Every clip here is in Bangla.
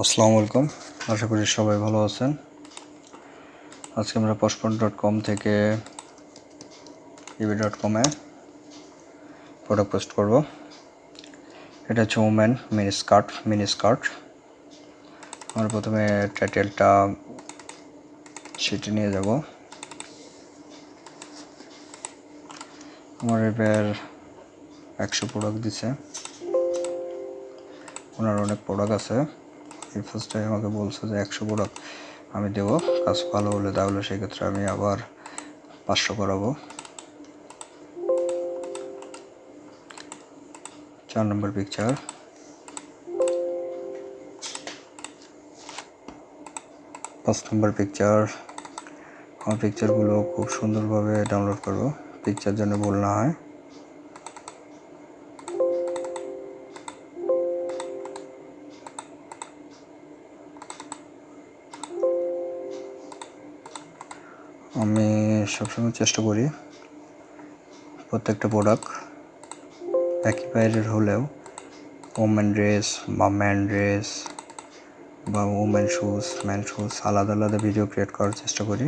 আসসালামু আলাইকুম, আশা করি সবাই ভালো আছেন। আজকে আমরা poshpon.com থেকে ebay.com-এ প্রোডাক্ট পোস্ট করব। এটা হচ্ছে ওমেন মিনি স্কার্ট। আমরা প্রথমে টাইটেলটা শিটে নিয়ে যাব। আমার এবার 100 প্রোডাক্ট দিছে, ওনার অনেক প্রোডাক্ট আছে। এই ফার্স্ট টাইম আমাকে বলছে যে 100 প্রোডাক্ট আমি দেবো, কাজ ভালো হলে তাহলে সেক্ষেত্রে আমি আবার 500 করাবো। 4 নম্বর পিকচার, 5 নম্বর পিকচার। আমার পিকচারগুলো খুব সুন্দরভাবে ডাউনলোড করব, পিকচার যেন ভুল না হয়। আমি সবসময় চেষ্টা করি প্রত্যেকটা প্রোডাক্ট একই বাইরের হলেও ওমেন ড্রেস বা ম্যান ড্রেস বা ওমেন শুজ ম্যান শুজ আলাদা আলাদা ভিডিও ক্রিয়েট করার চেষ্টা করি।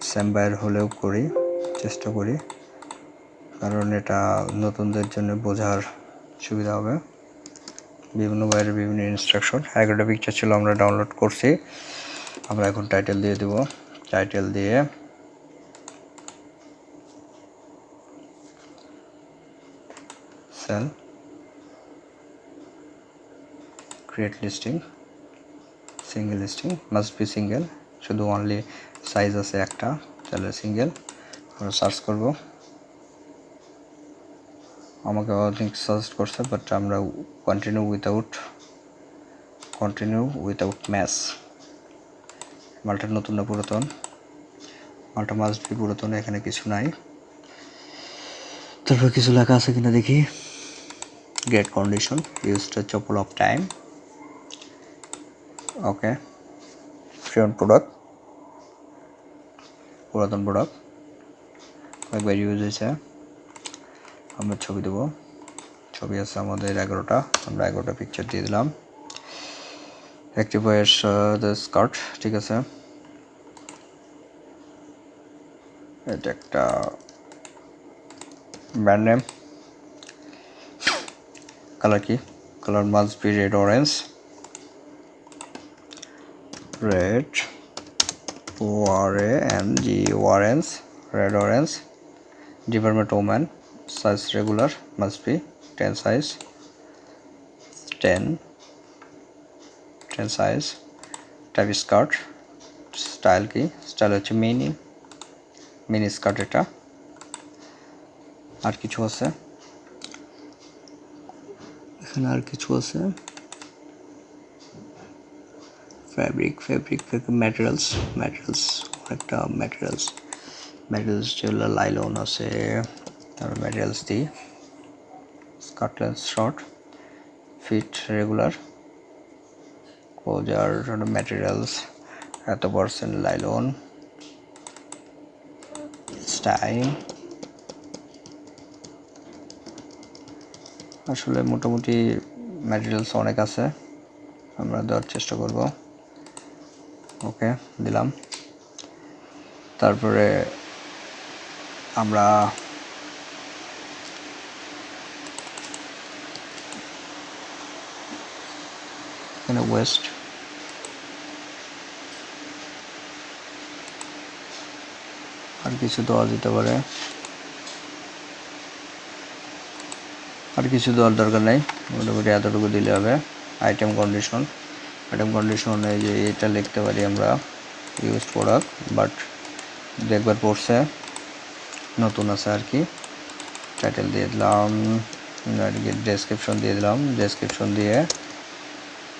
সেম বাইরের হলেও চেষ্টা করি, কারণ এটা নতুনদের জন্য বোঝার সুবিধা হবে। বিভিন্ন বাইরের বিভিন্ন ইনস্ট্রাকশন 11টা পিকচার ছিল, আমরা ডাউনলোড করছি। আমরা এখন টাইটেল দিয়ে দেব। টাইটেল দিয়ে sell, create listing, single listing, must be single, শুধু অনলি সাইজ আছে একটা, তাহলে সিঙ্গেল। আমরা সার্চ করব, আমাকে অনেক সাজেস্ট করছে, বাট আমরা কন্টিনিউ উইথাউট ম্যাচ। মালটা নতুন না পুরাতন? মালটা মাস্ট বি পুরাতন, এখানে কিছু নাই। তারপর কিছু লেখা আছে কিনা দেখি। Great condition, used a couple of time, okay. Friend product, পুরাতন প্রোডাক্ট, কয়েকবার ইউজ হয়েছে। আমরা ছবি দেবো, ছবি আছে আমাদের 11টা, আমরা 11টা পিকচার দিয়ে দিলাম। অ্যাক্টিভ ওয়ার্স দ্য স্কার্ট, ঠিক আছে। এটা একটা ব্র্যান্ড নেম। কালার কি? Colour must be red orange, red orange, red orange. Department woman, size regular, must be 10 size, 10 size. Type skirt, style কি? স্টাইল হচ্ছে মিনি স্কার্ট এটা। আর কিছু আছে এখানে, আর কিছু আছে। ফ্যাব্রিক ম্যাটেরিয়ালস, অনেকটা ম্যাটেরিয়ালস যেগুলো লাইলন আছে, তারপর ম্যাটেরিয়ালস দিই। Skirt length short, fit regular, কোজার ম্যাটেরিয়ালস এত পার্সেন্ট লাইলন, স্টাইল। আসলে মোটামুটি ম্যাটেরিয়ালস অনেক আছে, আমরা দেওয়ার চেষ্টা করব। ওকে, দিলাম। তারপরে আমরা এখানে ওয়েস্ট, আর কিছু দেওয়া যেতে পারে, আর কিছু দেওয়ার দরকার নেই, মোটামুটি এতটুকু দিলে হবে। আইটেম কন্ডিশন, এই যে এটা লিখতে পারি আমরা ইউজ প্রোডাক্ট, বাট একবার পড়ছে, নতুন আছে আর কি। টাইটেল দিয়ে দিলাম, ডেসক্রিপশন দিয়ে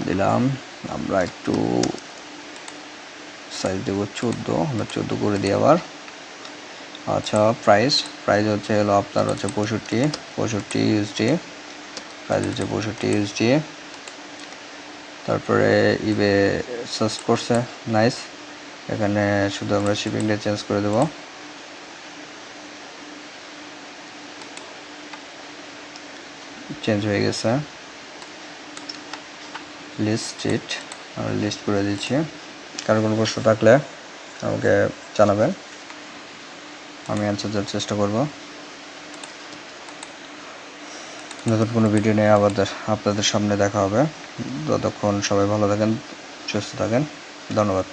দিলাম। আমরা একটু সাইজ দেবো 14, আমরা 14 করে দিই আবার। আচ্ছা, প্রাইস হচ্ছে হলো আপনার হচ্ছে 65 ইউএসডি, প্রাইস হচ্ছে 65 ইউএসডি। তারপরে ইবে সার্চ করছে, নাইস। এখানে শুধু আমরা শিপিংটা চেঞ্জ করে দেবো। চেঞ্জ হয়ে গেছে। লিস্ট ইট, আমি লিস্ট করে দিচ্ছি। কারো কোনো প্রশ্ন থাকলে আমাকে জানাবেন, আমি অ্যান্সার দেওয়ার চেষ্টা করব। নতুন কোনো ভিডিও নিয়ে আবার আপনাদের সামনে দেখা হবে। ততক্ষণ সবাই ভালো থাকেন, সুস্থ থাকেন, ধন্যবাদ।